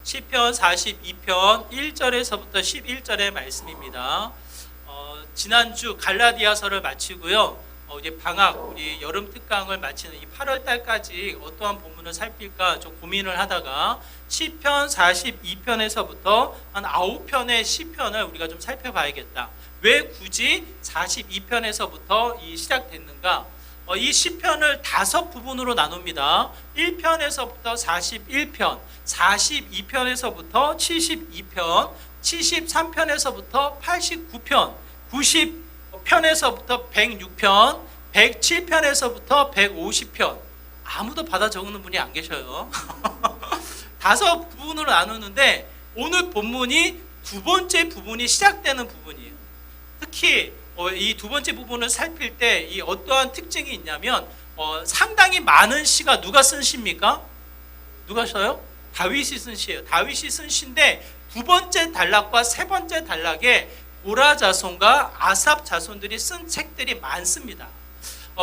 시편 42편 1절에서부터 11절의 말씀입니다. 지난주 갈라디아서를 마치고요. 이제 방학, 우리 여름 특강을 마치는 이 8월 달까지 어떠한 본문을 살필까 좀 고민을 하다가 시편 42편에서부터 한 9편의 시편을 우리가 좀 살펴봐야겠다. 왜 굳이 42편에서부터 시작됐는가? 이 시편을 5부분으로 나눕니다. 1편에서부터 41편, 42편에서부터 72편, 73편에서부터 89편, 90편에서부터 106편, 107편에서부터 150편. 아무도 받아 적는 분이 안 계셔요. 5부분으로 나누는데 오늘 본문이 두 번째 부분이 시작되는 부분이에요. 특히 이 두 번째 부분을 살필 때 이 어떠한 특징이 있냐면 상당히 많은 시가 누가 쓴 시입니까? 누가 써요? 다윗이 쓴 시예요. 다윗이 쓴 시인데 두 번째 단락과 세 번째 단락에 고라 자손과 아삽 자손들이 쓴 책들이 많습니다.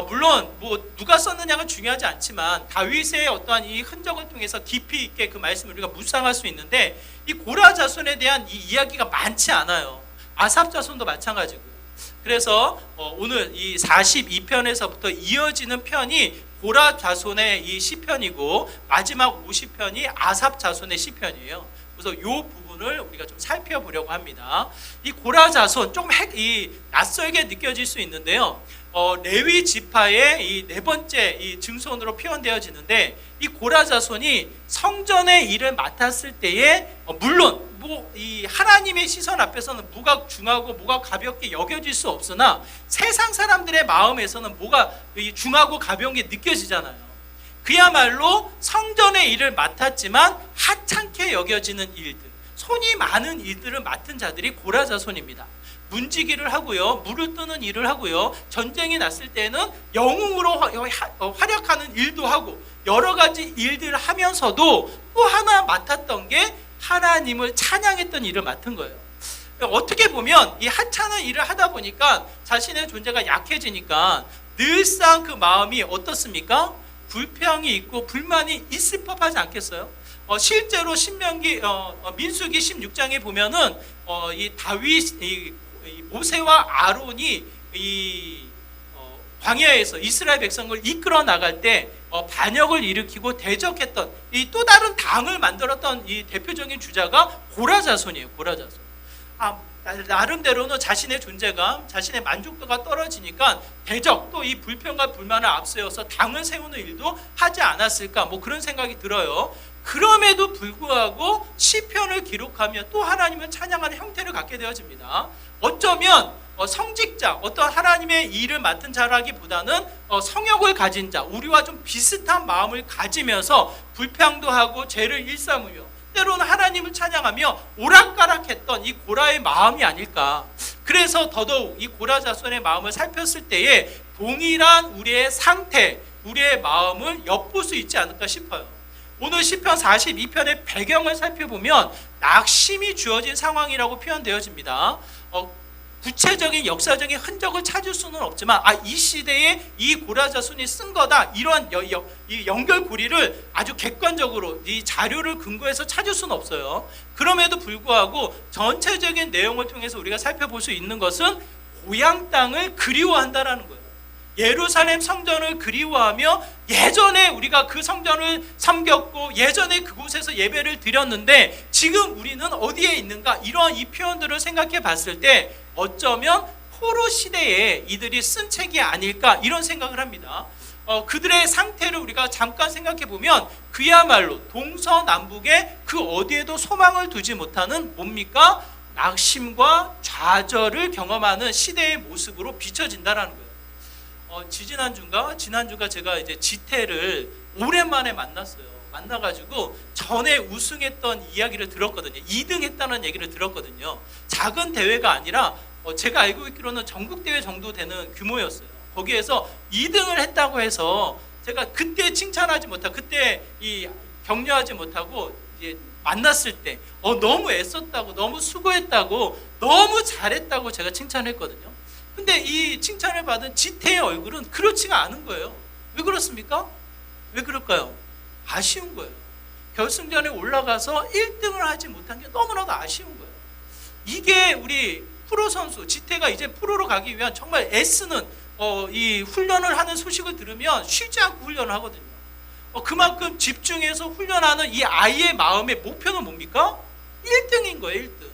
물론 누가 썼느냐가 중요하지 않지만 다윗의 어떠한 이 흔적을 통해서 깊이 있게 그 말씀을 우리가 묵상할 수 있는데 이 고라 자손에 대한 이 이야기가 많지 않아요. 아삽 자손도 마찬가지고요. 그래서 오늘 이 42편에서부터 이어지는 편이 고라 자손의 이 시편이고 마지막 50편이 아삽 자손의 시편이에요. 그래서 이 부분을 우리가 좀 살펴보려고 합니다. 이 고라 자손 조금 낯설게 느껴질 수 있는데요. 레위 지파의 이 네 번째 이 증손으로 표현되어지는데 이 고라 자손이 성전의 일을 맡았을 때에 물론 이 하나님의 시선 앞에서는 뭐가 중하고 뭐가 가볍게 여겨질 수 없으나 세상 사람들의 마음에서는 뭐가 중하고 가벼운 게 느껴지잖아요. 그야말로 성전의 일을 맡았지만 하찮게 여겨지는 일들, 손이 많은 일들을 맡은 자들이 고라 자손입니다. 문지기를 하고요, 물을 뜨는 일을 하고요, 전쟁이 났을 때는 영웅으로 활약하는 일도 하고 여러 가지 일들을 하면서도 또 하나 맡았던 게 하나님을 찬양했던 일을 맡은 거예요. 어떻게 보면 이 하찮은 일을 하다 보니까 자신의 존재가 약해지니까 늘상 그 마음이 어떻습니까? 불평이 있고 불만이 있을 법하지 않겠어요? 실제로 민수기 16장에 보면은 이 다윗, 이 모세와 아론이 광야에서 이스라엘 백성을 이끌어 나갈 때 반역을 일으키고 대적했던 이 또 다른 당을 만들었던 이 대표적인 주자가 고라 자손이에요. 고라 자손. 나름대로는 자신의 존재감, 자신의 만족도가 떨어지니까 대적 또 이 불평과 불만을 앞세워서 당을 세우는 일도 하지 않았을까 그런 생각이 들어요. 그럼에도 불구하고 시편을 기록하며 또 하나님을 찬양하는 형태를 갖게 되어집니다. 어쩌면 성직자, 어떤 하나님의 일을 맡은 자라기보다는 성역을 가진 자, 우리와 좀 비슷한 마음을 가지면서 불평도 하고 죄를 일삼으며 때로는 하나님을 찬양하며 오락가락했던 이 고라의 마음이 아닐까. 그래서 더더욱 이 고라 자손의 마음을 살폈을 때에 동일한 우리의 상태, 우리의 마음을 엿볼 수 있지 않을까 싶어요. 오늘 시편 42편의 배경을 살펴보면 낙심이 주어진 상황이라고 표현되어집니다. 구체적인 역사적인 흔적을 찾을 수는 없지만 이 시대에 이 고라 자손이 쓴 거다, 이러한 이 연결고리를 아주 객관적으로 이 자료를 근거해서 찾을 수는 없어요. 그럼에도 불구하고 전체적인 내용을 통해서 우리가 살펴볼 수 있는 것은 고향 땅을 그리워한다라는 거예요. 예루살렘 성전을 그리워하며 예전에 우리가 그 성전을 섬겼고 예전에 그곳에서 예배를 드렸는데 지금 우리는 어디에 있는가, 이러한 이 표현들을 생각해 봤을 때 어쩌면 포로 시대에 이들이 쓴 책이 아닐까, 이런 생각을 합니다. 그들의 상태를 우리가 잠깐 생각해 보면 그야말로 동서남북에 그 어디에도 소망을 두지 못하는 뭡니까? 낙심과 좌절을 경험하는 시대의 모습으로 비춰진다라는 거예요. 지난주가 제가 이제 지태를 오랜만에 만났어요. 만나가지고 전에 우승했던 이야기를 들었거든요. 2등 했다는 얘기를 들었거든요. 작은 대회가 아니라 제가 알고 있기로는 전국대회 정도 되는 규모였어요. 거기에서 2등을 했다고 해서 제가 그때 칭찬하지 못하고 그때 격려하지 못하고 이제 만났을 때 너무 애썼다고, 너무 수고했다고, 너무 잘했다고 제가 칭찬했거든요. 근데 이 칭찬을 받은 지태의 얼굴은 그렇지가 않은 거예요. 왜 그렇습니까? 왜 그럴까요? 아쉬운 거예요. 결승전에 올라가서 1등을 하지 못한 게 너무나도 아쉬운 거예요. 이게 우리 프로 선수, 지태가 이제 프로로 가기 위한 정말 애쓰는 이 훈련을 하는 소식을 들으면 쉬지 않고 훈련을 하거든요. 그만큼 집중해서 훈련하는 이 아이의 마음의 목표는 뭡니까? 1등인 거예요, 1등.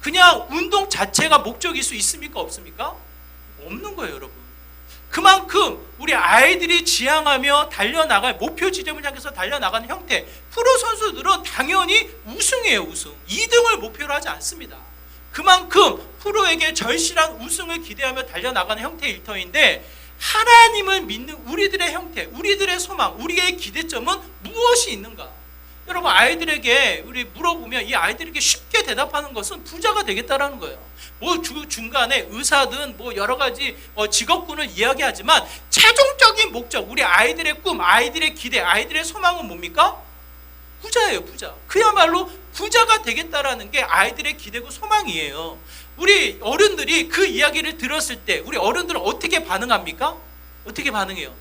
그냥 운동 자체가 목적일 수 있습니까? 없습니까? 없는 거예요, 여러분. 그만큼 우리 아이들이 지향하며 달려나갈 목표 지점을 향해서 달려나가는 형태, 프로 선수들은 당연히 우승이에요, 우승. 2등을 목표로 하지 않습니다. 그만큼 프로에게 절실한 우승을 기대하며 달려나가는 형태의 일터인데, 하나님을 믿는 우리들의 형태, 우리들의 소망, 우리의 기대점은 무엇이 있는가? 여러분, 아이들에게 우리 물어보면 이 아이들에게 쉽게 대답하는 것은 부자가 되겠다라는 거예요. 뭐 중간에 의사든 뭐 여러 가지 직업군을 이야기하지만 최종적인 목적, 우리 아이들의 꿈, 아이들의 기대, 아이들의 소망은 뭡니까? 부자예요, 부자. 그야말로 부자가 되겠다라는 게 아이들의 기대고 소망이에요. 우리 어른들이 그 이야기를 들었을 때 우리 어른들은 어떻게 반응합니까? 어떻게 반응해요?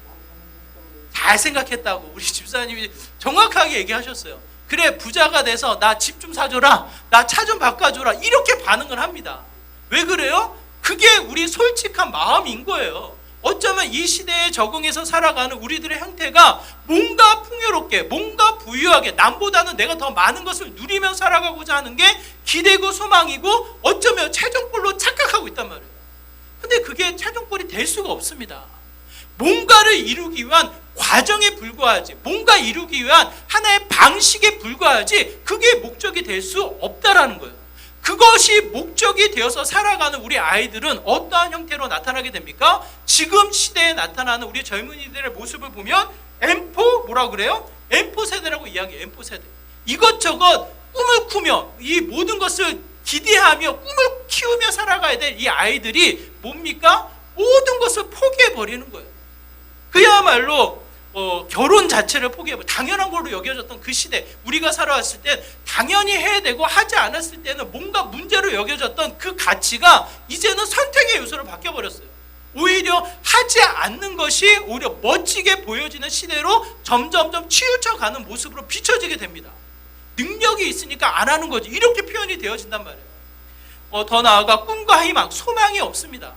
잘 생각했다고 우리 집사님이 정확하게 얘기하셨어요. 그래, 부자가 돼서 나 집 좀 사줘라, 나 차 좀 바꿔줘라, 이렇게 반응을 합니다. 왜 그래요? 그게 우리 솔직한 마음인 거예요. 어쩌면 이 시대에 적응해서 살아가는 우리들의 형태가 뭔가 풍요롭게, 뭔가 부유하게, 남보다는 내가 더 많은 것을 누리며 살아가고자 하는 게 기대고 소망이고, 어쩌면 최종골로 착각하고 있단 말이에요. 근데 그게 최종골이 될 수가 없습니다. 뭔가를 이루기 위한 과정에 불과하지, 뭔가 이루기 위한 하나의 방식에 불과하지, 그게 목적이 될 수 없다라는 거예요. 그것이 목적이 되어서 살아가는 우리 아이들은 어떠한 형태로 나타나게 됩니까? 지금 시대에 나타나는 우리 젊은이들의 모습을 보면 M4 뭐라고 그래요? M4 세대라고 이야기해요. M4 세대. 이것저것 꿈을 꾸며 이 모든 것을 기대하며 꿈을 키우며 살아가야 될 이 아이들이 뭡니까? 모든 것을 포기해버리는 거예요. 그야말로 결혼 자체를 포기해버려. 당연한 걸로 여겨졌던 그 시대, 우리가 살아왔을 때 당연히 해야 되고 하지 않았을 때는 뭔가 문제로 여겨졌던 그 가치가 이제는 선택의 요소로 바뀌어버렸어요. 오히려 하지 않는 것이 오히려 멋지게 보여지는 시대로 점점점 치우쳐가는 모습으로 비춰지게 됩니다. 능력이 있으니까 안 하는 거지, 이렇게 표현이 되어진단 말이에요. 더 나아가 꿈과 희망, 소망이 없습니다.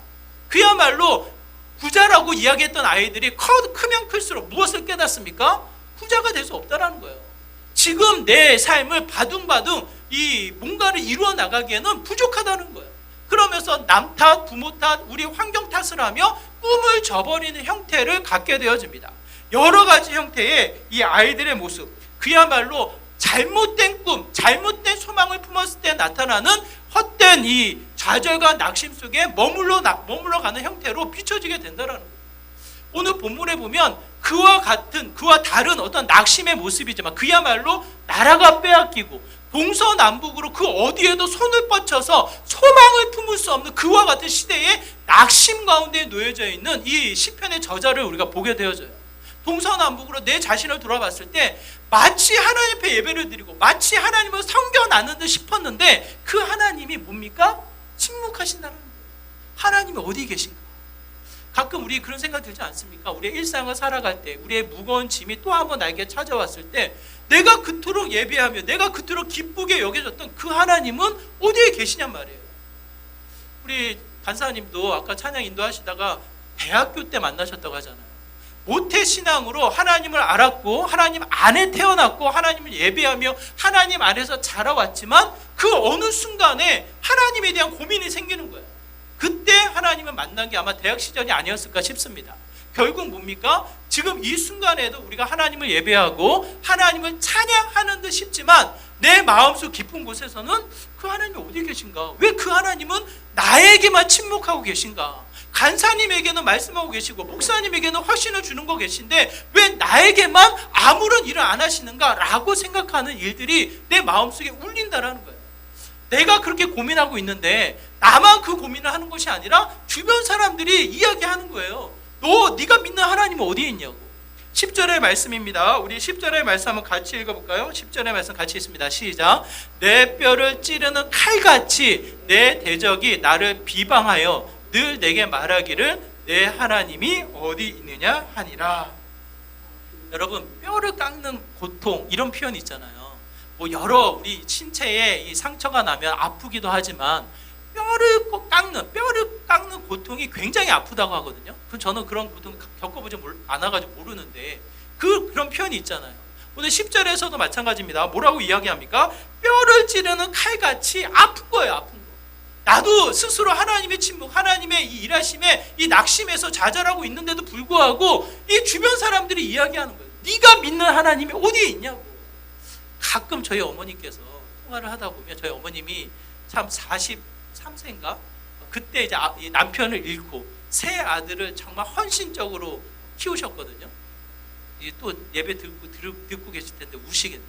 그야말로 부자라고 이야기했던 아이들이 크면 클수록 무엇을 깨닫습니까? 부자가 될 수 없다라는 거예요. 지금 내 삶을 바둥바둥 이 뭔가를 이루어 나가기에는 부족하다는 거예요. 그러면서 남 탓, 부모 탓, 우리 환경 탓을 하며 꿈을 저버리는 형태를 갖게 되어집니다. 여러 가지 형태의 이 아이들의 모습, 그야말로 잘못된 꿈, 잘못된 소망을 품었을 때 나타나는 헛된 이 좌절과 낙심 속에 머물러 가는 형태로 비춰지게 된다는 거예요. 오늘 본문에 보면 그와 다른 어떤 낙심의 모습이지만, 그야말로 나라가 빼앗기고 동서남북으로 그 어디에도 손을 뻗쳐서 소망을 품을 수 없는 그와 같은 시대에 낙심 가운데 놓여져 있는 이 시편의 저자를 우리가 보게 되어져요. 동서남북으로 내 자신을 돌아봤을 때 마치 하나님 앞에 예배를 드리고 마치 하나님을 섬겨나는 듯 싶었는데, 그 하나님이 뭡니까? 침묵하신다는 거예요. 하나님이 어디 계신가? 가끔 우리 그런 생각 들지 않습니까? 우리의 일상을 살아갈 때, 우리의 무거운 짐이 또 한 번 나에게 찾아왔을 때, 내가 그토록 예배하며 내가 그토록 기쁘게 여겨졌던 그 하나님은 어디에 계시냔 말이에요. 우리 간사님도 아까 찬양 인도하시다가 대학교 때 만나셨다고 하잖아요. 모태신앙으로 하나님을 알았고 하나님 안에 태어났고 하나님을 예배하며 하나님 안에서 자라왔지만, 그 어느 순간에 하나님에 대한 고민이 생기는 거예요. 그때 하나님을 만난 게 아마 대학 시절이 아니었을까 싶습니다. 결국 뭡니까? 지금 이 순간에도 우리가 하나님을 예배하고 하나님을 찬양하는 듯 싶지만, 내 마음속 깊은 곳에서는 그 하나님이 어디 계신가? 왜 그 하나님은 나에게만 침묵하고 계신가? 간사님에게는 말씀하고 계시고 목사님에게는 확신을 주는 거 계신데 왜 나에게만 아무런 일을 안 하시는가? 라고 생각하는 일들이 내 마음속에 울린다라는 거예요. 내가 그렇게 고민하고 있는데 나만 그 고민을 하는 것이 아니라 주변 사람들이 이야기하는 거예요. 네가 믿는 하나님은 어디에 있냐고. 10절의 말씀입니다. 우리 10절의 말씀 한번 같이 읽어볼까요? 10절의 말씀 같이 있습니다. 시작. 내 뼈를 찌르는 칼같이 내 대적이 나를 비방하여 늘 내게 말하기를 내 하나님이 어디 있느냐 하니라. 여러분, 뼈를 깎는 고통, 이런 표현이 있잖아요. 뭐 여러 우리 신체에 이 상처가 나면 아프기도 하지만 뼈를 깎는 고통이 굉장히 아프다고 하거든요. 저는 그런 고통 겪어보지 않아가지고 모르는데 그런 표현이 있잖아요. 오늘 10절에서도 마찬가지입니다. 뭐라고 이야기합니까? 뼈를 찌르는 칼같이 아픈 거예요. 아픈 거. 나도 스스로 하나님의 침묵, 하나님의 이 일하심에 이 낙심에서 좌절하고 있는데도 불구하고 이 주변 사람들이 이야기하는 거예요. 네가 믿는 하나님이 어디에 있냐고. 가끔 저희 어머니께서 통화를 하다 보면 저희 어머님이 참 43세인가? 그때 이제 남편을 잃고 세 아들을 정말 헌신적으로 키우셨거든요. 또 예배 듣고 계실 텐데 우시겠네요.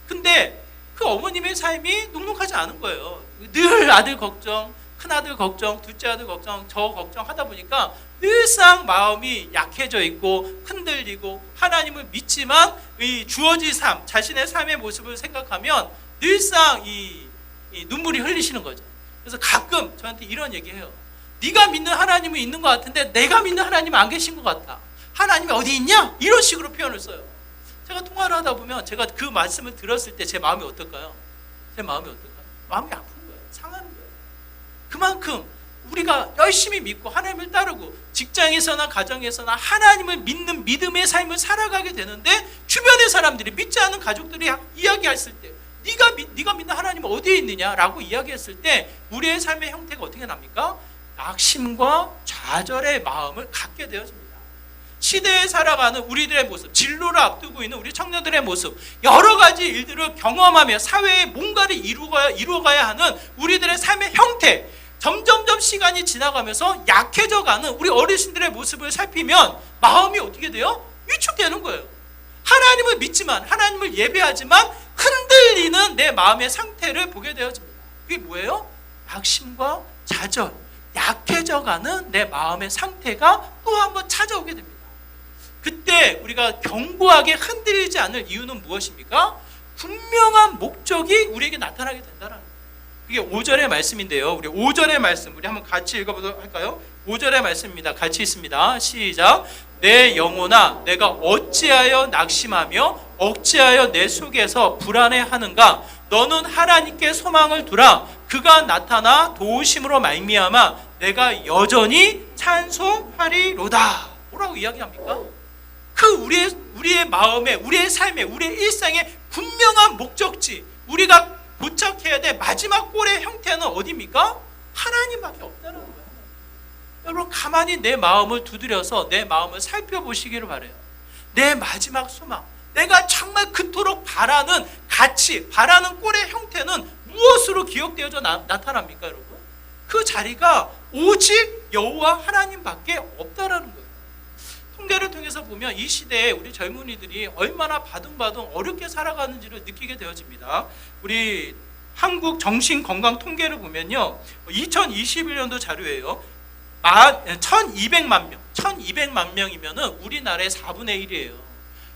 근데 그 어머님의 삶이 눅눅하지 않은 거예요. 늘 아들 걱정, 큰아들 걱정, 둘째 아들 걱정, 저 걱정하다 보니까 늘상 마음이 약해져 있고 흔들리고 하나님을 믿지만 이 주어진 삶, 자신의 삶의 모습을 생각하면 늘상 이 눈물이 흘리시는 거죠. 그래서 가끔 저한테 이런 얘기해요. 네가 믿는 하나님은 있는 것 같은데 내가 믿는 하나님은 안 계신 것 같다. 하나님이 어디 있냐? 이런 식으로 표현을 써요. 제가 통화를 하다 보면 제가 그 말씀을 들었을 때 제 마음이 어떨까요? 제 마음이 어떨까요? 마음이 아픈 거예요. 상하는 거예요. 그만큼 우리가 열심히 믿고 하나님을 따르고 직장에서나 가정에서나 하나님을 믿는 믿음의 삶을 살아가게 되는데 주변의 사람들이 믿지 않는 가족들이 이야기했을 때 네가 믿는 하나님은 어디에 있느냐라고 이야기했을 때 우리의 삶의 형태가 어떻게 납니까? 낙심과 좌절의 마음을 갖게 되어집니다. 시대에 살아가는 우리들의 모습, 진로를 앞두고 있는 우리 청년들의 모습, 여러 가지 일들을 경험하며 사회에 뭔가를 이루어가야 하는 우리들의 삶의 형태, 점점점 시간이 지나가면서 약해져가는 우리 어르신들의 모습을 살피면 마음이 어떻게 돼요? 위축되는 거예요. 하나님을 믿지만, 하나님을 예배하지만 흔들리는 내 마음의 상태를 보게 되어집니다. 그게 뭐예요? 낙심과 좌절, 약해져가는 내 마음의 상태가 또 한번 찾아오게 됩니다. 그때 우리가 견고하게 흔들리지 않을 이유는 무엇입니까? 분명한 목적이 우리에게 나타나게 된다는 거예요. 그게 5절의 말씀인데요. 우리 5절의 말씀 우리 한번 같이 읽어보도록 할까요? 5절의 말씀입니다. 같이 있습니다. 시작. 내 영혼아 내가 어찌하여 낙심하며 어찌하여 내 속에서 불안해하는가? 너는 하나님께 소망을 두라. 그가 나타나 도우심으로 말미암아 내가 여전히 찬송하리로다. 뭐라고 이야기합니까? 그 우리의 마음에, 우리의 삶에, 우리의 일상에 분명한 목적지, 우리가 도착해야 될 마지막 골의 형태는 어디입니까? 하나님밖에 없다는 거예요. 여러분 가만히 내 마음을 두드려서 내 마음을 살펴보시기를 바라요. 내 마지막 소망, 내가 정말 그토록 바라는 가치, 바라는 꼴의 형태는 무엇으로 기억되어져 나타납니까, 여러분? 그 자리가 오직 여호와 하나님밖에 없다라는 거예요. 통계를 통해서 보면 이 시대에 우리 젊은이들이 얼마나 바둥바둥 어렵게 살아가는지를 느끼게 되어집니다. 우리 한국 정신건강 통계를 보면요, 2021년도 자료예요. 1200만 명, 1200만 명이면은 우리나라의 4분의 1이에요.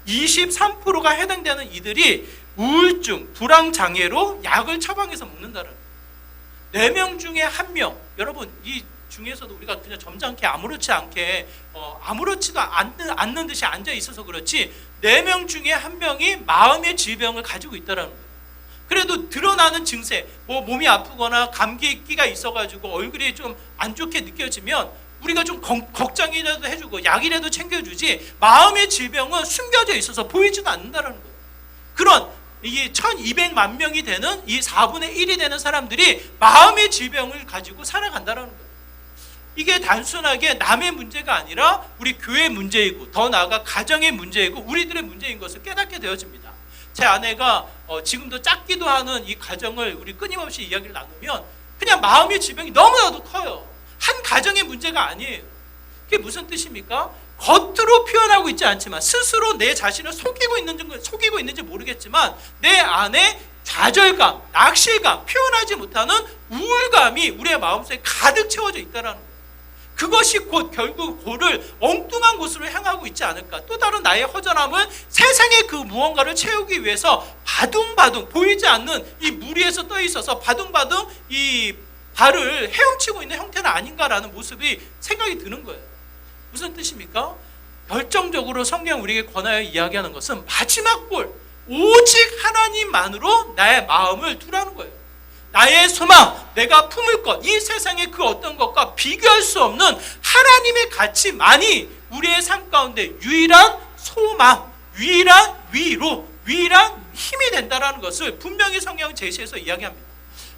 23%가 해당되는 이들이 우울증, 불안장애로 약을 처방해서 먹는다는 거예요. 4명 중에 1명, 여러분 이 중에서도 우리가 그냥 점잖게 아무렇지 않게 아무렇지도 않는 듯이 앉아 있어서 그렇지 4명 중에 1명이 마음의 질병을 가지고 있다는 거예요. 그래도 드러나는 증세, 뭐 몸이 아프거나 감기기가 있어가지고 얼굴이 좀 안 좋게 느껴지면 우리가 좀 걱정이라도 해주고 약이라도 챙겨주지 마음의 질병은 숨겨져 있어서 보이지도 않는다는 거예요. 그런 이게 1200만 명이 되는 이 4분의 1이 되는 사람들이 마음의 질병을 가지고 살아간다는 거예요. 이게 단순하게 남의 문제가 아니라 우리 교회의 문제이고 더 나아가 가정의 문제이고 우리들의 문제인 것을 깨닫게 되어집니다. 제 아내가 지금도 짰기도 하는 이 가정을 우리 끊임없이 이야기를 나누면 그냥 마음의 질병이 너무나도 커요. 한 가정의 문제가 아니에요. 그게 무슨 뜻입니까? 겉으로 표현하고 있지 않지만 스스로 내 자신을 속이고 있는지 모르겠지만 내 안에 좌절감, 낙실감, 표현하지 못하는 우울감이 우리의 마음속에 가득 채워져 있다는 거예요. 그것이 곧 결국 고를 엉뚱한 곳으로 향하고 있지 않을까. 또 다른 나의 허전함은 세상의 그 무언가를 채우기 위해서 바둥바둥 보이지 않는 이 물 위에서 떠 있어서 바둥바둥 이 발을 헤엄치고 있는 형태는 아닌가라는 모습이 생각이 드는 거예요. 무슨 뜻입니까? 결정적으로 성경 우리에게 권하여 이야기하는 것은 마지막 골, 오직 하나님만으로 나의 마음을 두라는 거예요. 나의 소망, 내가 품을 것, 이 세상의 그 어떤 것과 비교할 수 없는 하나님의 가치만이 우리의 삶 가운데 유일한 소망, 유일한 위로, 유일한 힘이 된다는 것을 분명히 성경은 제시해서 이야기합니다.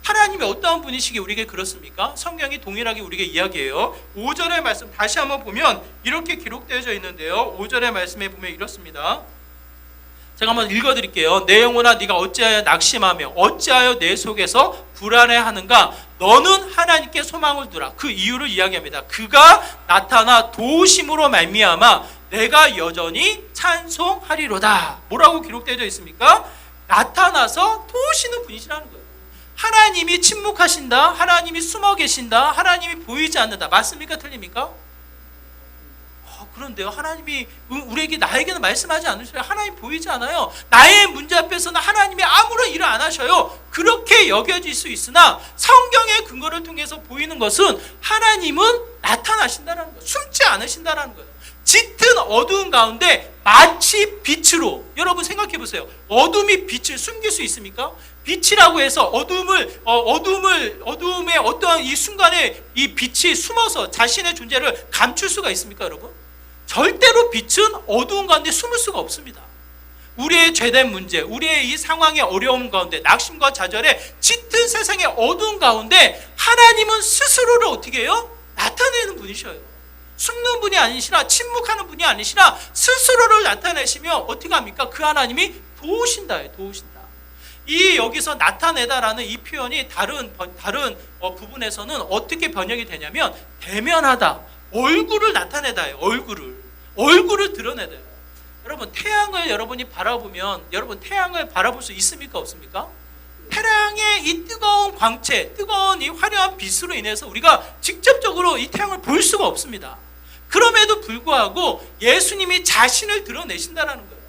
하나님이 어떠한 분이시기에 우리에게 그렇습니까? 성경이 동일하게 우리에게 이야기해요. 5절의 말씀 다시 한번 보면 이렇게 기록되어져 있는데요. 5절의 말씀에 보면 이렇습니다. 제가 한번 읽어드릴게요. 내 영혼아 네가 어찌하여 낙심하며 어찌하여 내 속에서 불안해하는가? 너는 하나님께 소망을 두라. 그 이유를 이야기합니다. 그가 나타나 도우심으로 말미암아 내가 여전히 찬송하리로다. 뭐라고 기록되어 있습니까? 나타나서 도우시는 분이시라는 거예요. 하나님이 침묵하신다, 하나님이 숨어 계신다, 하나님이 보이지 않는다. 맞습니까? 틀립니까? 그런데요, 하나님이 우리에게, 나에게는 말씀하지 않으셔요. 하나님 보이지 않아요. 나의 문제 앞에서는 하나님이 아무런 일을 안 하셔요. 그렇게 여겨질 수 있으나 성경의 근거를 통해서 보이는 것은 하나님은 나타나신다는 거예요. 숨지 않으신다는 거예요. 짙은 어두운 가운데 마치 빛으로, 여러분 생각해 보세요. 어둠이 빛을 숨길 수 있습니까? 빛이라고 해서 어둠의 어떠한 이 순간에 이 빛이 숨어서 자신의 존재를 감출 수가 있습니까, 여러분? 절대로 빛은 어두운 가운데 숨을 수가 없습니다. 우리의 죄된 문제, 우리의 이 상황의 어려움 가운데, 낙심과 좌절의 짙은 세상의 어두운 가운데 하나님은 스스로를 어떻게 해요? 나타내는 분이셔요. 숨는 분이 아니시라, 침묵하는 분이 아니시라 스스로를 나타내시며 어떻게 합니까? 그 하나님이 도우신다예요. 도우신다. 이 여기서 나타내다라는 이 표현이 다른 부분에서는 어떻게 번역이 되냐면 대면하다, 얼굴을 나타내다예요. 얼굴을 드러내다요. 여러분, 태양을 여러분이 바라보면 여러분 태양을 바라볼 수 있습니까? 없습니까? 태양의 이 뜨거운 광채, 뜨거운 이 화려한 빛으로 인해서 우리가 직접적으로 이 태양을 볼 수가 없습니다. 그럼에도 불구하고 예수님이 자신을 드러내신다는 거예요.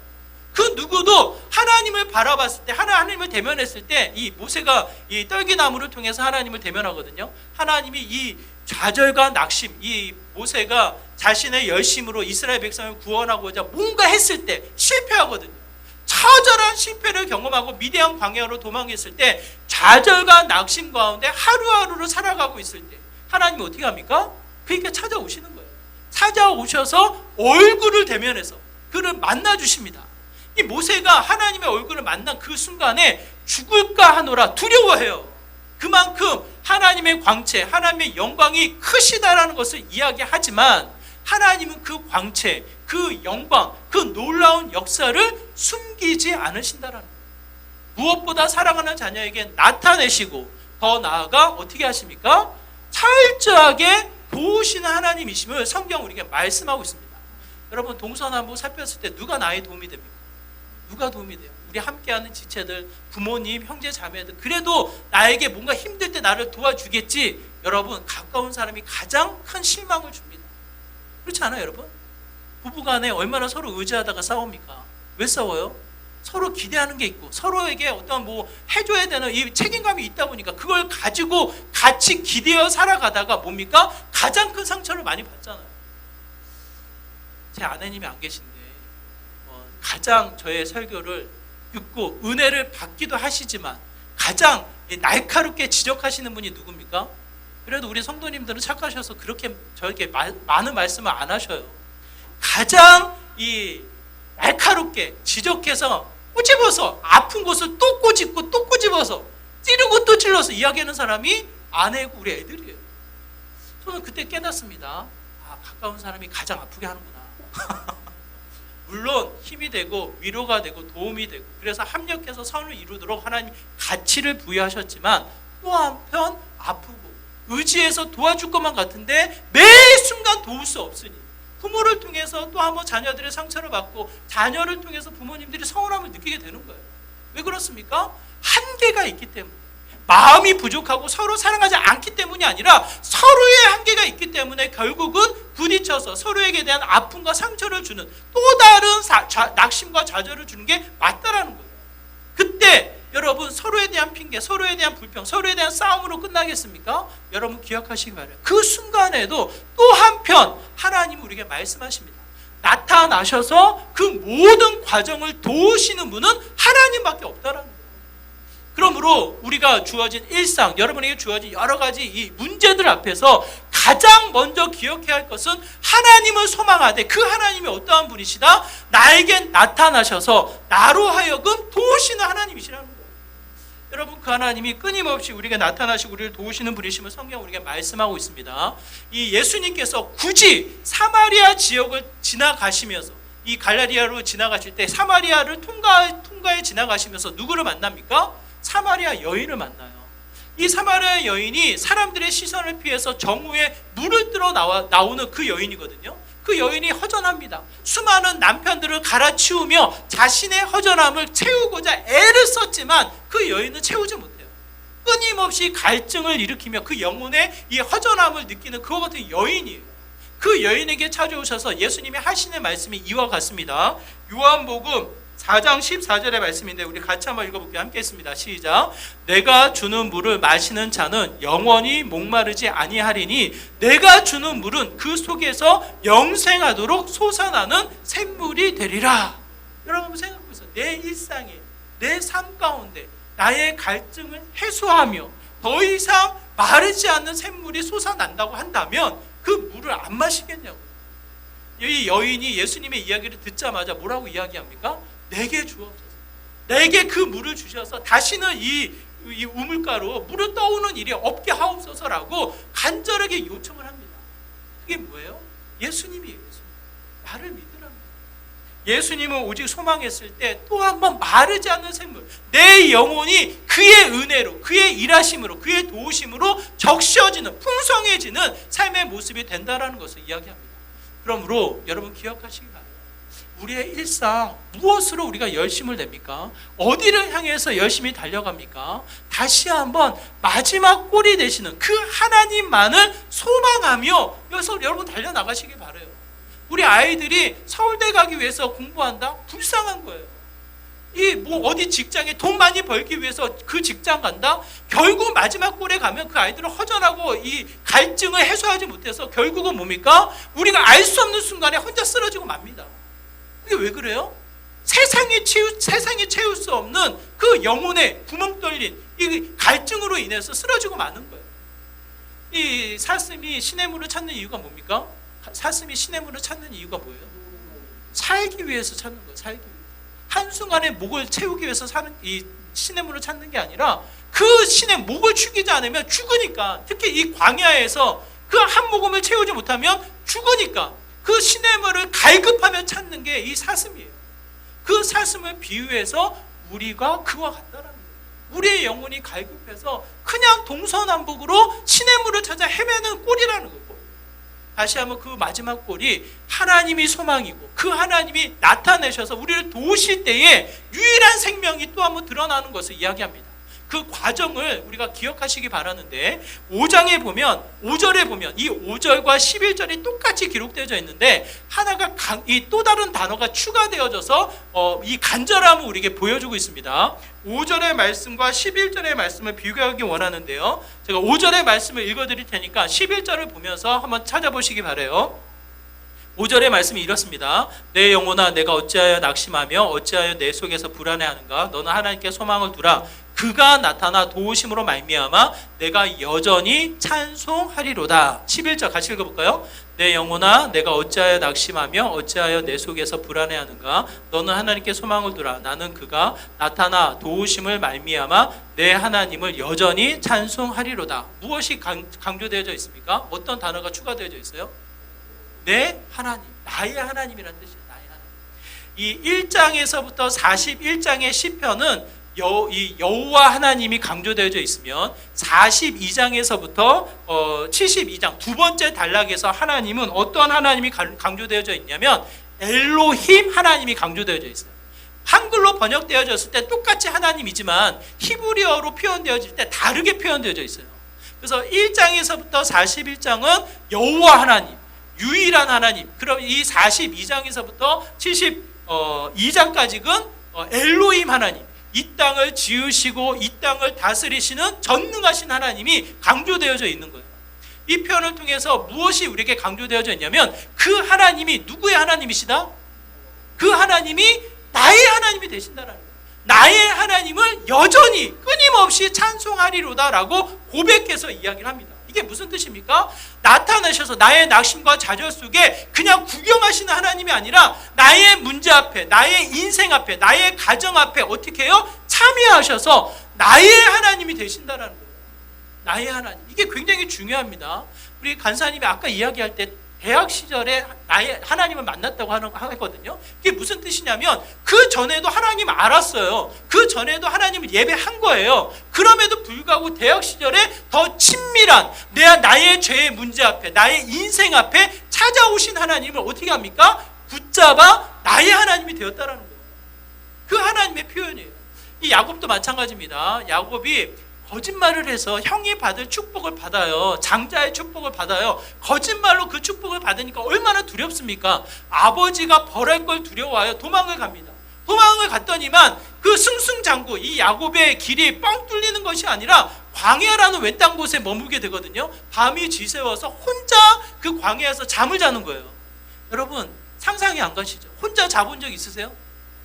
그 누구도 하나님을 바라봤을 때, 하나님을 대면했을 때, 이 모세가 이 떨기나무를 통해서 하나님을 대면하거든요. 하나님이 이 좌절과 낙심, 이 모세가 자신의 열심으로 이스라엘 백성을 구원하고자 뭔가 했을 때 실패하거든요. 처절한 실패를 경험하고 미디안 광야로 도망했을 때 좌절과 낙심 가운데 하루하루를 살아가고 있을 때 하나님이 어떻게 합니까? 그러니까 찾아오시는 거예요. 찾아오셔서 얼굴을 대면해서 그를 만나주십니다. 이 모세가 하나님의 얼굴을 만난 그 순간에 죽을까 하노라 두려워해요. 그만큼 하나님의 광채, 하나님의 영광이 크시다라는 것을 이야기하지만 하나님은 그 광채, 그 영광, 그 놀라운 역사를 숨기지 않으신다라는 거예요. 무엇보다 사랑하는 자녀에게 나타내시고 더 나아가 어떻게 하십니까? 철저하게 도우시는 하나님이심을 성경 우리에게 말씀하고 있습니다. 여러분, 동서남북 살폈을 때 누가 나의 도움이 됩니까? 누가 도움이 돼요? 우리 함께하는 지체들, 부모님, 형제, 자매들, 그래도 나에게 뭔가 힘들 때 나를 도와주겠지. 여러분, 가까운 사람이 가장 큰 실망을 줍니다. 그렇지 않아요, 여러분? 부부간에 얼마나 서로 의지하다가 싸웁니까? 왜 싸워요? 서로 기대하는 게 있고 서로에게 어떤 해줘야 되는 이 책임감이 있다 보니까 그걸 가지고 같이 기대어 살아가다가 뭡니까? 가장 큰 상처를 많이 받잖아요. 제 아내님이 안 계신데 가장 저의 설교를 듣고 은혜를 받기도 하시지만 가장 날카롭게 지적하시는 분이 누굽니까? 그래도 우리 성도님들은 착하셔서 그렇게 저에게 많은 말씀을 안 하셔요. 가장 이 날카롭게 지적해서 꼬집어서 아픈 곳을 또 꼬집고 또 꼬집어서 찌르고 또 찔러서 이야기하는 사람이 아내고 우리 애들이에요. 저는 그때 깨닫습니다. 가까운 사람이 가장 아프게 하는구나. 물론 힘이 되고 위로가 되고 도움이 되고 그래서 합력해서 선을 이루도록 하나님이 가치를 부여하셨지만 또 한편 아프고 의지해서 도와줄 것만 같은데 매 순간 도울 수 없으니 부모를 통해서 또 한번 자녀들의 상처를 받고 자녀를 통해서 부모님들이 서운함을 느끼게 되는 거예요. 왜 그렇습니까? 한계가 있기 때문에, 마음이 부족하고 서로 사랑하지 않기 때문이 아니라 서로의 한계가 있기 때문에 결국은 부딪혀서 서로에게 대한 아픔과 상처를 주는 또 다른 낙심과 좌절을 주는 게 맞다라는 거예요. 그때 여러분 서로에 대한 핑계, 서로에 대한 불평, 서로에 대한 싸움으로 끝나겠습니까? 여러분 기억하시기 바라요. 그 순간에도 또 한편 하나님은 우리에게 말씀하십니다. 나타나셔서 그 모든 과정을 도우시는 분은 하나님밖에 없다라는 거예요. 그러므로 우리가 주어진 일상, 여러분에게 주어진 여러 가지 이 문제들 앞에서 가장 먼저 기억해야 할 것은 하나님을 소망하되 그 하나님이 어떠한 분이시다? 나에게 나타나셔서 나로 하여금 도우시는 하나님이시라는 거예요. 여러분, 그 하나님이 끊임없이 우리에게 나타나시고 우리를 도우시는 분이심을 성경 우리가 말씀하고 있습니다. 이 예수님께서 굳이 사마리아 지역을 지나가시면서 이 갈라디아로 지나가실 때 사마리아를 통과해 지나가시면서 누구를 만납니까? 사마리아 여인을 만나요. 이 사마리아 여인이 사람들의 시선을 피해서 정오에 물을 뜨러 나오는 그 여인이거든요. 그 여인이 허전합니다. 수많은 남편들을 갈아치우며 자신의 허전함을 채우고자 애를 썼지만 그 여인은 채우지 못해요. 끊임없이 갈증을 일으키며 그 영혼의 이 허전함을 느끼는 그와 같은 여인이에요. 그 여인에게 찾아오셔서 예수님이 하시는 말씀이 이와 같습니다. 요한복음 4장 14절의 말씀인데 우리 같이 한번 읽어볼게요. 함께 했습니다. 시작. 내가 주는 물을 마시는 자는 영원히 목마르지 아니하리니 내가 주는 물은 그 속에서 영생하도록 솟아나는 샘물이 되리라. 여러분 생각해보세요. 내 일상에 내 삶 가운데 나의 갈증을 해소하며 더 이상 마르지 않는 샘물이 솟아난다고 한다면 그 물을 안 마시겠냐고. 이 여인이 예수님의 이야기를 듣자마자 뭐라고 이야기합니까? 내게 주옵소서. 내게 그 물을 주셔서 다시는 이 우물가로 물을 떠오는 일이 없게 하옵소서라고 간절하게 요청을 합니다. 그게 뭐예요? 예수님이에요. 나를 믿으라는 거예요. 예수님은 오직 소망했을 때 또 한 번 마르지 않는 샘물, 내 영혼이 그의 은혜로, 그의 일하심으로, 그의 도우심으로 적셔지는, 풍성해지는 삶의 모습이 된다는 것을 이야기합니다. 그러므로 여러분 기억하시기 바랍니다. 우리의 일상 무엇으로 우리가 열심을 냅니까? 어디를 향해서 열심히 달려갑니까? 다시 한번 마지막 골이 되시는 그 하나님만을 소망하며 여기서 여러분 달려나가시기 바라요. 우리 아이들이 서울대 가기 위해서 공부한다? 불쌍한 거예요. 어디 직장에 돈 많이 벌기 위해서 그 직장 간다? 결국 마지막 골에 가면 그 아이들은 허전하고 이 갈증을 해소하지 못해서 결국은 뭡니까? 우리가 알 수 없는 순간에 혼자 쓰러지고 맙니다. 이게 왜 그래요? 세상이 채울 수 없는 그 영혼의 구멍 뚫린 이 갈증으로 인해서 쓰러지고 마는 거예요. 이 사슴이 시냇물을 찾는 이유가 뭡니까? 사슴이 시냇물을 찾는 이유가 뭐예요? 살기 위해서 찾는 거예요. 살기 위해서. 한순간에 목을 채우기 위해서 사는 이 시냇물을 찾는 게 아니라 그 시냇 목을 축이지 않으면 죽으니까. 특히 이 광야에서 그 한 모금을 채우지 못하면 죽으니까 그 시냇물을 갈급하며 찾는 게 이 사슴이에요. 그 사슴을 비유해서 우리가 그와 같다라는 거예요. 우리의 영혼이 갈급해서 그냥 동서남북으로 시냇물을 찾아 헤매는 꼴이라는 거고, 다시 한번 그 마지막 꼴이 하나님이 소망이고 그 하나님이 나타내셔서 우리를 도우실 때에 유일한 생명이 또 한번 드러나는 것을 이야기합니다. 그 과정을 우리가 기억하시기 바라는데 5절에 보면 이 5절과 11절이 똑같이 기록되어져 있는데 하나가 이 또 다른 단어가 추가되어져서 이 간절함을 우리에게 보여주고 있습니다. 5절의 말씀과 11절의 말씀을 비교하기 원하는데요. 제가 5절의 말씀을 읽어드릴 테니까 11절을 보면서 한번 찾아보시기 바라요. 5절의 말씀이 이렇습니다. 내 영혼아 내가 어찌하여 낙심하며 어찌하여 내 속에서 불안해하는가? 너는 하나님께 소망을 두라. 그가 나타나 도우심으로 말미암아 내가 여전히 찬송하리로다. 11절 같이 읽어볼까요? 내 영혼아 내가 어찌하여 낙심하며 어찌하여 내 속에서 불안해하는가? 너는 하나님께 소망을 두라. 나는 그가 나타나 도우심을 말미암아 내 하나님을 여전히 찬송하리로다. 무엇이 강조되어져 있습니까? 어떤 단어가 추가되어져 있어요? 내 하나님, 나의 하나님이라는 뜻이에요. 나의 하나님. 이 1장에서부터 41장의 시편은 이 여호와 하나님이 강조되어져 있으면 42장에서부터 72장 두 번째 단락에서 하나님은 어떠한 하나님이 강조되어져 있냐면 엘로힘 하나님이 강조되어져 있어요. 한글로 번역되어졌을 때 똑같이 하나님이지만 히브리어로 표현되어질 때 다르게 표현되어져 있어요. 그래서 1장에서부터 41장은 여호와 하나님, 유일한 하나님. 그럼 이 42장에서부터 72장까지는 엘로힘 하나님, 이 땅을 지으시고 이 땅을 다스리시는 전능하신 하나님이 강조되어져 있는 거예요. 이 표현을 통해서 무엇이 우리에게 강조되어져 있냐면 그 하나님이 누구의 하나님이시다? 그 하나님이 나의 하나님이 되신다는 거예요. 나의 하나님을 여전히 끊임없이 찬송하리로다라고 고백해서 이야기를 합니다. 이게 무슨 뜻입니까? 나타나셔서 나의 낙심과 좌절 속에 그냥 구경하시는 하나님이 아니라 나의 문제 앞에, 나의 인생 앞에, 나의 가정 앞에 어떻게 해요? 참여하셔서 나의 하나님이 되신다는 거예요. 나의 하나님. 이게 굉장히 중요합니다. 우리 간사님이 아까 이야기할 때 대학 시절에 나의 하나님을 만났다고 하거든요. 이게 무슨 뜻이냐면 그 전에도 하나님 알았어요. 그 전에도 하나님을 예배한 거예요. 그럼에도 불구하고 대학 시절에 더 친밀한 나의 죄의 문제 앞에, 나의 인생 앞에 찾아오신 하나님을 어떻게 합니까? 붙잡아 나의 하나님이 되었다라는 거예요. 그 하나님의 표현이에요. 이 야곱도 마찬가지입니다. 야곱이 거짓말을 해서 형이 받을 축복을 받아요. 장자의 축복을 받아요. 거짓말로 그 축복을 받으니까 얼마나 두렵습니까? 아버지가 벌할 걸 두려워하여 도망을 갑니다. 도망을 갔더니만 그 승승장구, 이 야곱의 길이 뻥 뚫리는 것이 아니라 광야라는 외딴 곳에 머물게 되거든요. 밤이 지새워서 혼자 그 광야에서 잠을 자는 거예요. 여러분 상상이 안 가시죠? 혼자 자본 적 있으세요?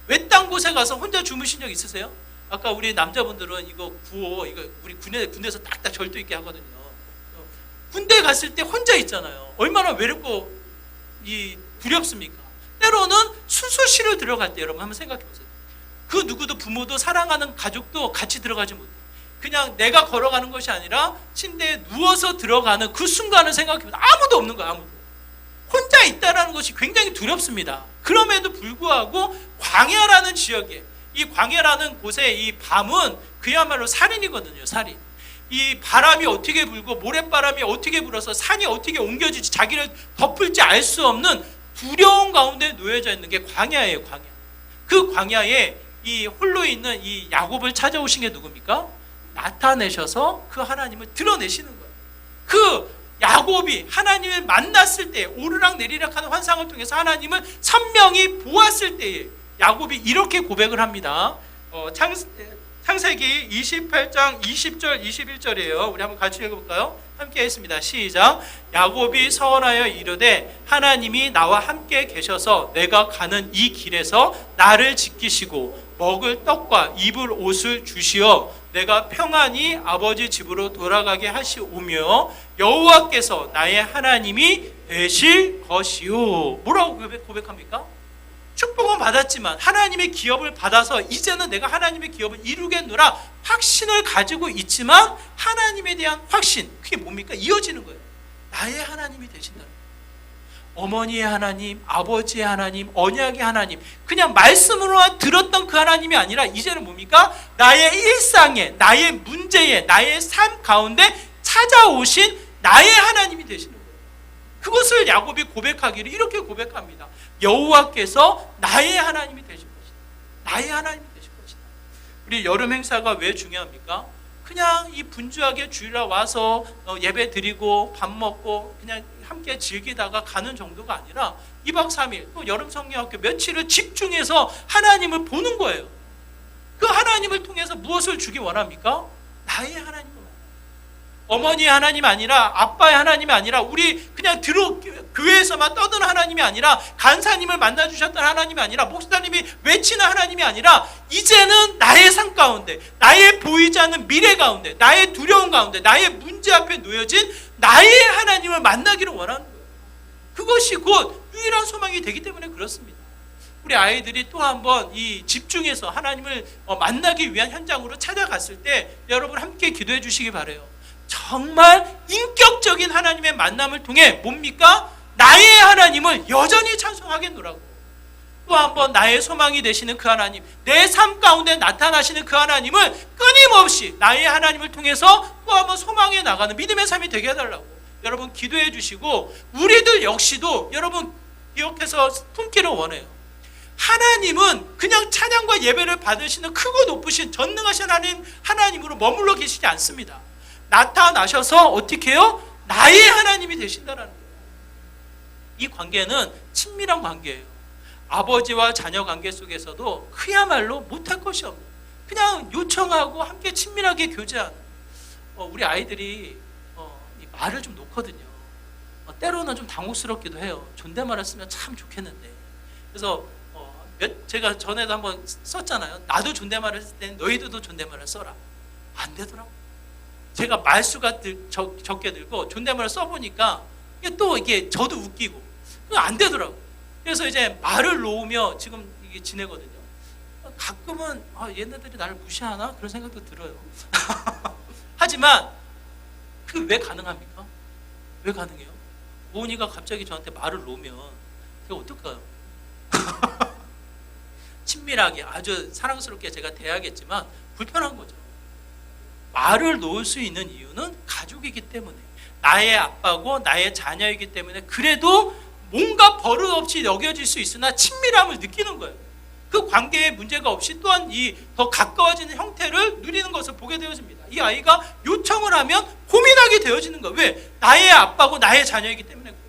외딴 곳에 가서 혼자 주무신 적 있으세요? 아까 우리 남자분들은 이거 구호, 이거 우리 군대에서 딱딱 절도 있게 하거든요. 군대 갔을 때 혼자 있잖아요. 얼마나 외롭고 두렵습니까? 때로는 수술실을 들어갈 때 여러분 한번 생각해 보세요. 그 누구도 부모도 사랑하는 가족도 같이 들어가지 못해요. 그냥 내가 걸어가는 것이 아니라 침대에 누워서 들어가는 그 순간을 생각해 보세요. 아무도 없는 거예요. 아무도. 혼자 있다는 것이 굉장히 두렵습니다. 그럼에도 불구하고 광야라는 지역에, 이 광야라는 곳의 이 밤은 그야말로 살인이거든요. 살인. 이 바람이 어떻게 불고 모래바람이 어떻게 불어서 산이 어떻게 옮겨질지 자기를 덮을지 알 수 없는 두려움 가운데 놓여져 있는 게 광야예요. 광야. 그 광야에 이 홀로 있는 이 야곱을 찾아오신 게 누굽니까? 나타내셔서 그 하나님을 드러내시는 거예요. 그 야곱이 하나님을 만났을 때 오르락 내리락 하는 환상을 통해서 하나님을 선명히 보았을 때에 야곱이 이렇게 고백을 합니다. 창세기 28장 20절 21절이에요. 우리 한번 같이 읽어볼까요? 함께 했습니다. 시작. 야곱이 서원하여 이르되 하나님이 나와 함께 계셔서 내가 가는 이 길에서 나를 지키시고 먹을 떡과 입을 옷을 주시어 내가 평안히 아버지 집으로 돌아가게 하시오며 여호와께서 나의 하나님이 되실 것이요. 뭐라고 고백합니까? 축복은 받았지만 하나님의 기업을 받아서 이제는 내가 하나님의 기업을 이루겠노라 확신을 가지고 있지만 하나님에 대한 확신, 그게 뭡니까? 이어지는 거예요. 나의 하나님이 되신다는 거예요. 어머니의 하나님, 아버지의 하나님, 언약의 하나님, 그냥 말씀으로만 들었던 그 하나님이 아니라 이제는 뭡니까? 나의 일상에, 나의 문제에, 나의 삶 가운데 찾아오신 나의 하나님이 되시는 거예요. 그것을 야곱이 고백하기를 이렇게 고백합니다. 여호와께서 나의 하나님이 되실 것이다. 나의 하나님이 되실 것이다. 우리 여름 행사가 왜 중요합니까? 그냥 이 분주하게 주일날 와서 예배 드리고 밥 먹고 그냥 함께 즐기다가 가는 정도가 아니라 2박 3일 또 여름 성경학교 며칠을 집중해서 하나님을 보는 거예요. 그 하나님을 통해서 무엇을 주기 원합니까? 나의 하나님을. 어머니의 하나님이 아니라 아빠의 하나님이 아니라 우리 그냥 교회에서만 떠드는 하나님이 아니라 간사님을 만나주셨던 하나님이 아니라 목사님이 외치는 하나님이 아니라 이제는 나의 삶 가운데, 나의 보이지 않는 미래 가운데, 나의 두려움 가운데, 나의 문제 앞에 놓여진 나의 하나님을 만나기를 원하는 거예요. 그것이 곧 유일한 소망이 되기 때문에 그렇습니다. 우리 아이들이 또 한번 이 집중해서 하나님을 만나기 위한 현장으로 찾아갔을 때 여러분 함께 기도해 주시기 바라요. 정말 인격적인 하나님의 만남을 통해 뭡니까? 나의 하나님을 여전히 찬송하겠노라고. 또 한번 나의 소망이 되시는 그 하나님, 내 삶 가운데 나타나시는 그 하나님을 끊임없이 나의 하나님을 통해서 또 한번 소망해 나가는 믿음의 삶이 되게 해달라고 여러분 기도해 주시고, 우리들 역시도 여러분 기억해서 품기를 원해요. 하나님은 그냥 찬양과 예배를 받으시는 크고 높으신 전능하신 하나님으로 머물러 계시지 않습니다. 나타나셔서 어떻게 해요? 나의 하나님이 되신다는 거예요. 이 관계는 친밀한 관계예요. 아버지와 자녀 관계 속에서도 그야말로 못할 것이 없는, 그냥 요청하고 함께 친밀하게 교제하는. 우리 아이들이 말을 좀 놓거든요. 때로는 좀 당혹스럽기도 해요. 존댓말을 쓰면 참 좋겠는데. 그래서 제가 전에도 한번 썼잖아요. 나도 존댓말을 쓸 때는 너희들도 존댓말을 써라. 안 되더라고. 제가 말수가 적게 들고 존댓말을 써보니까 이게 저도 웃기고 안 되더라고. 그래서 이제 말을 놓으며 지금 이게 지내거든요. 가끔은 얘네들이 나를 무시하나 그런 생각도 들어요. 하지만 그게 왜 가능합니까? 왜 가능해요? 모은이가 갑자기 저한테 말을 놓으면 제가 어떨까요? 친밀하게 아주 사랑스럽게 제가 대하겠지만 불편한 거죠. 말을 놓을 수 있는 이유는 가족이기 때문에, 나의 아빠고 나의 자녀이기 때문에 그래도 뭔가 버릇없이 여겨질 수 있으나 친밀함을 느끼는 거예요. 그 관계에 문제가 없이 또한 이 더 가까워지는 형태를 누리는 것을 보게 되어집니다. 이 아이가 요청을 하면 고민하게 되어지는 거예요. 왜? 나의 아빠고 나의 자녀이기 때문에 그래요.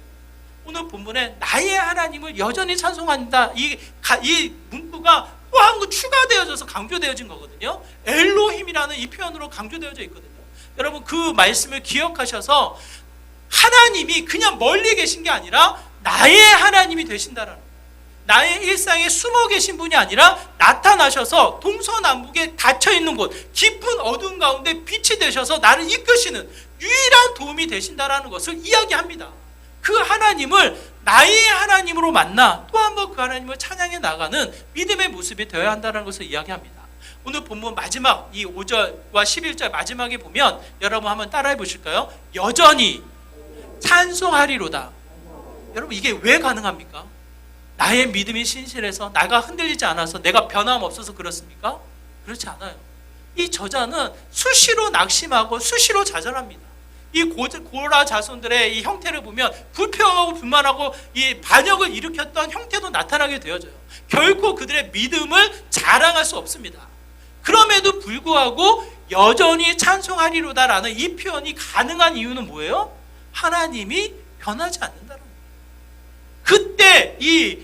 오늘 본문에 나의 하나님을 여전히 찬송한다. 이 문구가 또 한 번 추가되어져서 강조되어진 거거든요. 엘로힘이라는 이 표현으로 강조되어져 있거든요. 여러분 그 말씀을 기억하셔서 하나님이 그냥 멀리 계신 게 아니라 나의 하나님이 되신다라는 거예요. 나의 일상에 숨어 계신 분이 아니라 나타나셔서 동서남북에 닫혀있는 곳 깊은 어두운 가운데 빛이 되셔서 나를 이끄시는 유일한 도움이 되신다라는 것을 이야기합니다. 그 하나님을 나의 하나님으로 만나 또 한 번 그 하나님을 찬양해 나가는 믿음의 모습이 되어야 한다는 것을 이야기합니다. 오늘 본문 마지막 이 5절과 11절 마지막에 보면 여러분 한번 따라해 보실까요? 여전히 찬송하리로다. 여러분 이게 왜 가능합니까? 나의 믿음이 신실해서 나가 흔들리지 않아서 내가 변함없어서 그렇습니까? 그렇지 않아요. 이 저자는 수시로 낙심하고 수시로 좌절합니다. 이 고라 자손들의 이 형태를 보면 불평하고 불만하고 이 반역을 일으켰던 형태도 나타나게 되어져요. 결코 그들의 믿음을 자랑할 수 없습니다. 그럼에도 불구하고 여전히 찬송하리로다라는 이 표현이 가능한 이유는 뭐예요? 하나님이 변하지 않는다는 거예요. 그때 이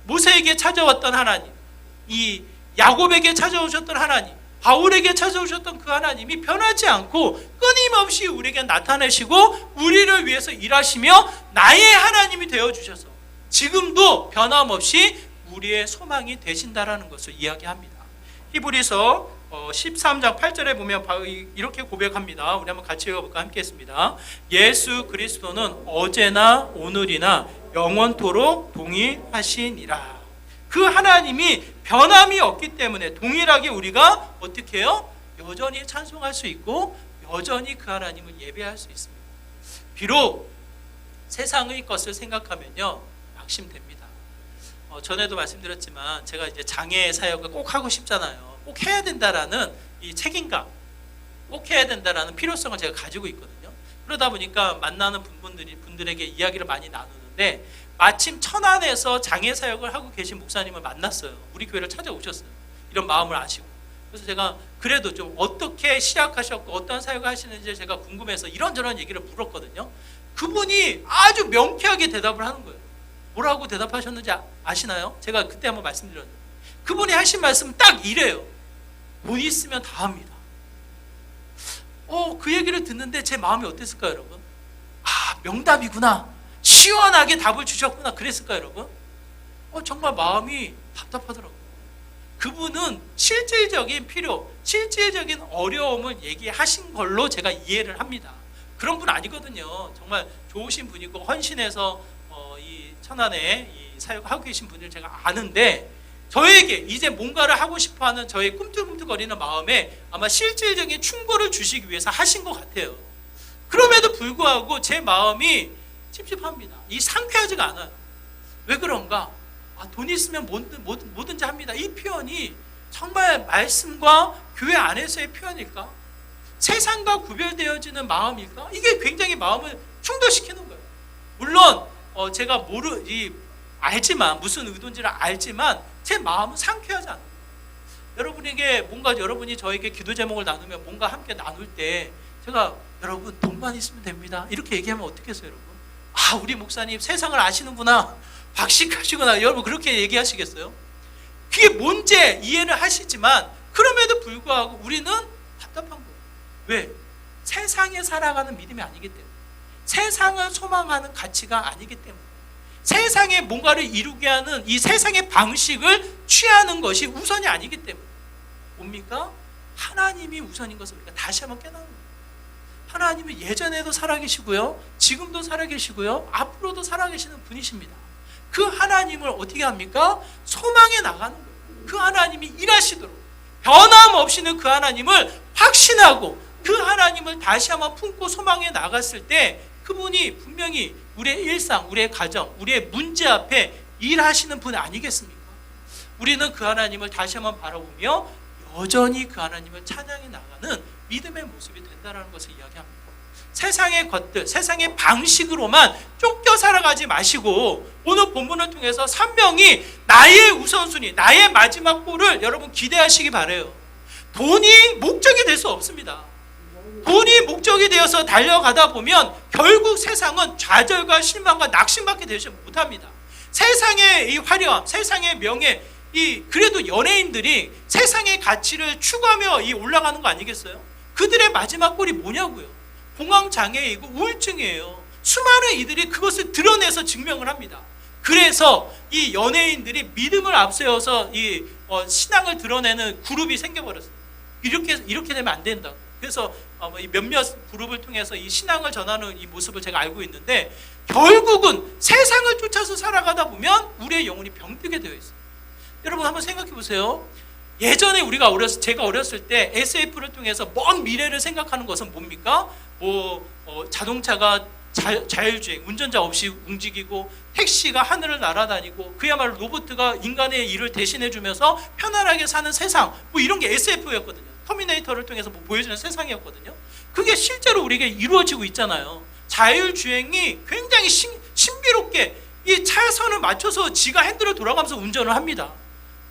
모세에게 찾아왔던 하나님, 이 야곱에게 찾아오셨던 하나님, 바울에게 찾아오셨던 그 하나님이 변하지 않고 끊임없이 우리에게 나타내시고 우리를 위해서 일하시며 나의 하나님이 되어주셔서 지금도 변함없이 우리의 소망이 되신다라는 것을 이야기합니다. 히브리서 13장 8절에 보면 이렇게 고백합니다. 우리 한번 같이 읽어볼까? 함께 했습니다. 예수 그리스도는 어제나 오늘이나 영원토록 동일하시니라. 그 하나님이 변함이 없기 때문에 동일하게 우리가 어떻게 해요? 여전히 찬송할 수 있고 여전히 그 하나님을 예배할 수 있습니다. 비록 세상의 것을 생각하면요 낙심됩니다. 전에도 말씀드렸지만 제가 이제 장애 사역을 꼭 하고 싶잖아요. 꼭 해야 된다라는 이 책임감, 꼭 해야 된다라는 필요성을 제가 가지고 있거든요. 그러다 보니까 만나는 분들에게 이야기를 많이 나누는데 마침 천안에서 장애 사역을 하고 계신 목사님을 만났어요. 우리 교회를 찾아오셨어요. 이런 마음을 아시고. 그래서 제가 그래도 좀 어떻게 시작하셨고 어떤 사역을 하시는지 제가 궁금해서 이런저런 얘기를 물었거든요. 그분이 아주 명쾌하게 대답을 하는 거예요. 뭐라고 대답하셨는지 아시나요? 제가 그때 한번 말씀드렸는데 그분이 하신 말씀은 딱 이래요. 돈 있으면 다 합니다. 그 얘기를 듣는데 제 마음이 어땠을까요, 여러분? 명답이구나. 시원하게 답을 주셨구나. 그랬을까요, 여러분? 정말 마음이 답답하더라고요. 그분은 실질적인 필요, 실질적인 어려움을 얘기하신 걸로 제가 이해를 합니다. 그런 분 아니거든요. 정말 좋으신 분이고 헌신해서 이 천안에 이 사역하고 계신 분을 제가 아는데 저에게 이제 뭔가를 하고 싶어하는 저의 꿈틀꿈틀거리는 마음에 아마 실질적인 충고를 주시기 위해서 하신 것 같아요. 그럼에도 불구하고 제 마음이 찝찝합니다. 이 상쾌하지가 않아요. 왜 그런가? 돈 있으면 뭐든지 합니다. 이 표현이 정말 말씀과 교회 안에서의 표현일까? 세상과 구별되어지는 마음일까? 이게 굉장히 마음을 충돌시키는 거예요. 물론 제가 알지만 무슨 의도인지를 알지만 제 마음은 상쾌하지 않아요. 여러분에게 뭔가 여러분이 저에게 기도 제목을 나누면 뭔가 함께 나눌 때 제가 여러분 돈만 있으면 됩니다. 이렇게 얘기하면 어떻겠어요, 여러분? 우리 목사님 세상을 아시는구나. 박식하시구나. 여러분 그렇게 얘기하시겠어요? 그게 뭔지 이해를 하시지만 그럼에도 불구하고 우리는 답답한 거예요. 왜? 세상에 살아가는 믿음이 아니기 때문에. 세상을 소망하는 가치가 아니기 때문에, 세상에 뭔가를 이루게 하는 이 세상의 방식을 취하는 것이 우선이 아니기 때문에, 뭡니까? 하나님이 우선인 것을 우리가 다시 한번 깨닫는 거예요. 하나님은 예전에도 살아계시고요, 지금도 살아계시고요, 앞으로도 살아계시는 분이십니다. 그 하나님을 어떻게 합니까? 소망해 나가는 거예요. 그 하나님이 일하시도록, 변함없이는 그 하나님을 확신하고 그 하나님을 다시 한번 품고 소망해 나갔을 때 그분이 분명히 우리의 일상, 우리의 가정, 우리의 문제 앞에 일하시는 분 아니겠습니까? 우리는 그 하나님을 다시 한번 바라보며 여전히 그 하나님을 찬양해 나가는 믿음의 모습이 된다는 것을 이야기합니다. 세상의 것들, 세상의 방식으로만 쫓겨 살아가지 마시고 오늘 본문을 통해서 3명이 나의 우선순위, 나의 마지막 골을 여러분 기대하시기 바라요. 돈이 목적이 될 수 없습니다. 돈이 목적이 되어서 달려가다 보면 결국 세상은 좌절과 실망과 낙심밖에 되지 못합니다. 세상의 이 화려함, 세상의 명예, 그래도 연예인들이 세상의 가치를 추구하며 올라가는 거 아니겠어요? 그들의 마지막 골이 뭐냐고요? 공황장애이고 우울증이에요. 수많은 이들이 그것을 드러내서 증명을 합니다. 그래서 이 연예인들이 믿음을 앞세워서 신앙을 드러내는 그룹이 생겨버렸어요. 이렇게 되면 안 된다. 그래서 몇몇 그룹을 통해서 이 신앙을 전하는 이 모습을 제가 알고 있는데, 결국은 세상을 쫓아서 살아가다 보면 우리의 영혼이 병들게 되어 있어요. 여러분 한번 생각해 보세요. 예전에 제가 어렸을 때 SF를 통해서 먼 미래를 생각하는 것은 뭡니까? 자동차가 자율주행, 운전자 없이 움직이고, 택시가 하늘을 날아다니고, 그야말로 로봇가 인간의 일을 대신해 주면서 편안하게 사는 세상, 이런 게 SF였거든요. 터미네이터를 통해서 보여주는 세상이었거든요. 그게 실제로 우리에게 이루어지고 있잖아요. 자율주행이 굉장히 신비롭게 이 차선을 맞춰서 지가 핸들을 돌아가면서 운전을 합니다.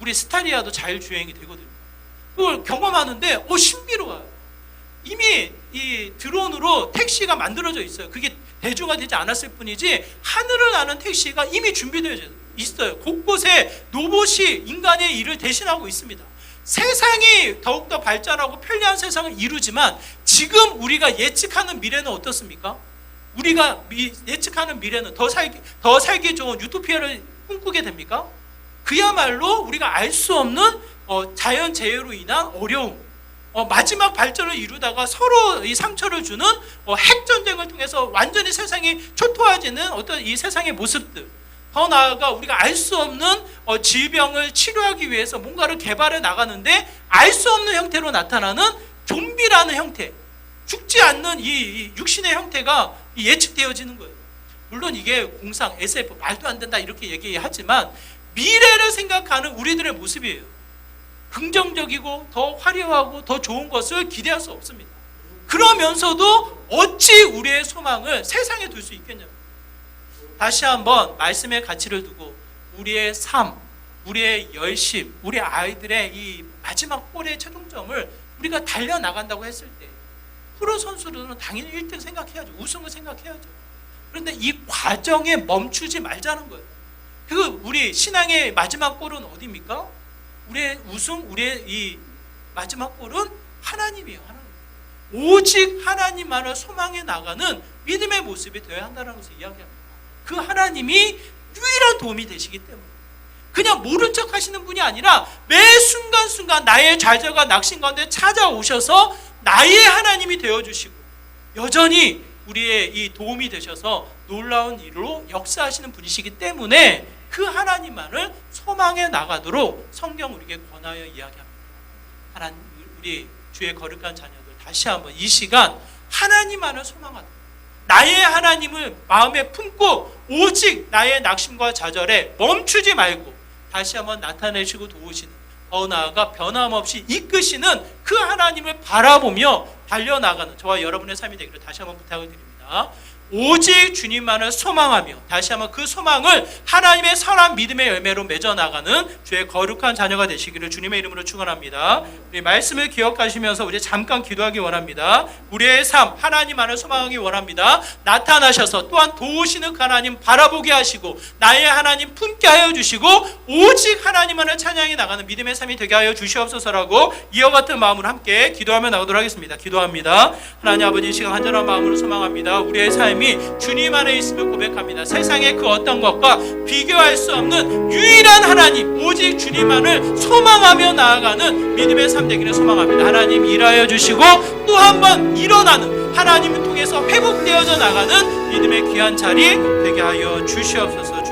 우리 스타리아도 자율주행이 되거든요. 그걸 경험하는데 신비로워요. 이미 이 드론으로 택시가 만들어져 있어요. 그게 대중화되지 않았을 뿐이지 하늘을 나는 택시가 이미 준비되어 있어요. 곳곳에 로봇이 인간의 일을 대신하고 있습니다. 세상이 더욱더 발전하고 편리한 세상을 이루지만 지금 우리가 예측하는 미래는 어떻습니까? 우리가 예측하는 미래는 더 살기 좋은 유토피아를 꿈꾸게 됩니까? 그야말로 우리가 알 수 없는 자연재해로 인한 어려움, 마지막 발전을 이루다가 서로 이 상처를 주는 핵전쟁을 통해서 완전히 세상이 초토화지는 어떤 이 세상의 모습들, 더 나아가 우리가 알 수 없는 질병을 치료하기 위해서 뭔가를 개발해 나가는데 알 수 없는 형태로 나타나는 좀비라는 형태, 죽지 않는 이 육신의 형태가 예측되어지는 거예요. 물론 이게 공상, SF, 말도 안 된다 이렇게 얘기하지만 미래를 생각하는 우리들의 모습이에요. 긍정적이고 더 화려하고 더 좋은 것을 기대할 수 없습니다. 그러면서도 어찌 우리의 소망을 세상에 둘 수 있겠냐고. 다시 한번 말씀의 가치를 두고 우리의 삶, 우리의 열심, 우리 아이들의 이 마지막 골의 최종점을 우리가 달려나간다고 했을 때 프로 선수들은 당연히 1등 생각해야죠. 우승을 생각해야죠. 그런데 이 과정에 멈추지 말자는 거예요. 우리 신앙의 마지막 골은 어디입니까? 우리의 우승, 우리의 이 마지막 골은 하나님이에요. 하나님. 오직 하나님만을 소망해 나가는 믿음의 모습이 되어야 한다는 것을 이야기합니다. 그 하나님이 유일한 도움이 되시기 때문에 그냥 모른 척 하시는 분이 아니라 매 순간순간 나의 좌절과 낙심 가운데 찾아오셔서 나의 하나님이 되어주시고 여전히 우리의 이 도움이 되셔서 놀라운 일로 역사하시는 분이시기 때문에 그 하나님만을 소망해 나가도록 성경 우리에게 권하여 이야기합니다. 하나님, 우리 주의 거룩한 자녀들 다시 한번 이 시간 하나님만을 소망하다, 나의 하나님을 마음에 품고 오직 나의 낙심과 좌절에 멈추지 말고 다시 한번 나타내시고 도우시는, 더 나아가 변함없이 이끄시는 그 하나님을 바라보며 달려나가는 저와 여러분의 삶이 되기를 다시 한번 부탁을 드립니다. 오직 주님만을 소망하며 다시 한번 그 소망을 하나님의 선한 믿음의 열매로 맺어나가는 주의 거룩한 자녀가 되시기를 주님의 이름으로 축원합니다. 우리 말씀을 기억하시면서 우리 잠깐 기도하기 원합니다. 우리의 삶 하나님만을 소망하기 원합니다. 나타나셔서 또한 도우시는 그 하나님 바라보게 하시고 나의 하나님 품게 하여 주시고 오직 하나님만을 찬양해 나가는 믿음의 삶이 되게 하여 주시옵소서라고 이와 같은 마음으로 함께 기도하며 나가도록 하겠습니다. 기도합니다. 하나님 아버지, 이 시간 간절한 마음으로 소망합니다. 우리의 삶이 하나님이 주님 안에 있음을 고백합니다. 세상의 그 어떤 것과 비교할 수 없는 유일한 하나님, 오직 주님만을 소망하며 나아가는 믿음의 삶 되기를 소망합니다. 하나님 일하여 주시고 또 한 번 일어나는, 하나님을 통해서 회복되어져 나가는 믿음의 귀한 자리 되게 하여 주시옵소서.